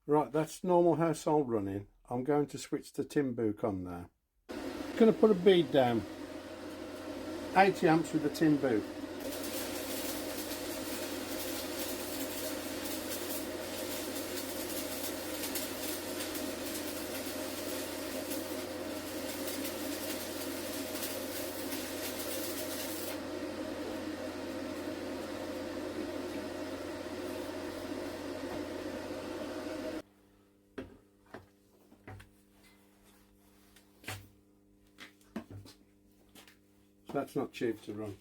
Right, that's normal household running. I'm going to switch the tin book on now. Going to put a bead down. 80 amps with the tin book. That's not cheap to run.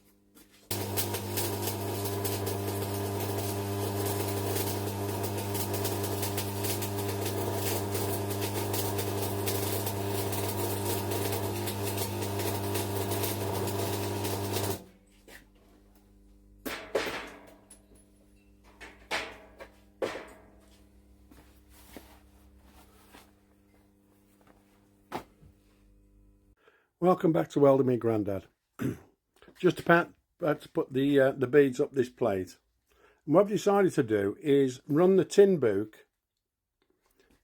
Welcome back to Welding Me Grandad. Just about to put the beads up this plate. And what I've decided to do is run the tin book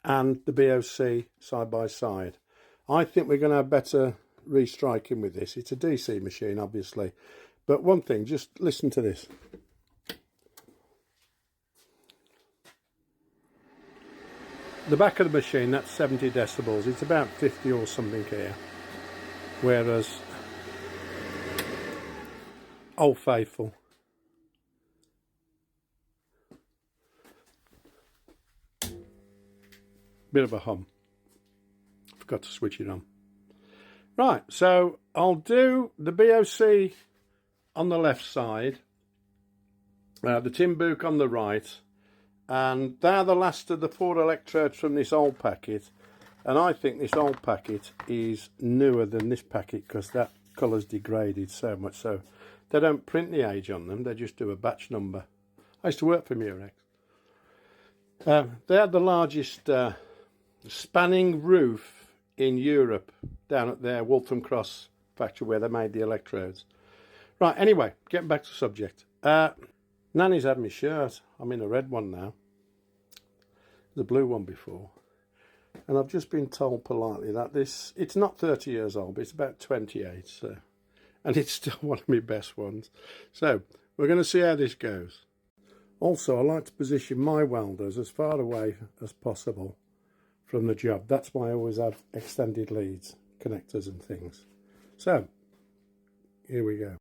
and the BOC side by side. I think we're going to have better restriking with this. It's a DC machine, obviously. But one thing, just listen to this. The back of the machine, that's 70 decibels. It's about 50 or something here. Whereas Old Faithful, bit of a hum. Forgot to switch it on. Right, so I'll do the BOC on the left side, the tin book on the right, and they're the last of the 4 electrodes from this old packet. And I think this old packet is newer than this packet because that colour's degraded so much. So they don't print the age on them, they just do a batch number. I used to work for Murex. They had the largest spanning roof in Europe down at their Waltham Cross factory where they made the electrodes. Right, anyway, getting back to the subject. Nanny's had my shirt. I'm in a red one now. The blue one before. And I've just been told politely that it's not 30 years old, but it's about 28, so, and it's still one of my best ones. So we're going to see how this goes. Also, I like to position my welders as far away as possible from the job. That's why I always have extended leads, connectors and things. So here we go.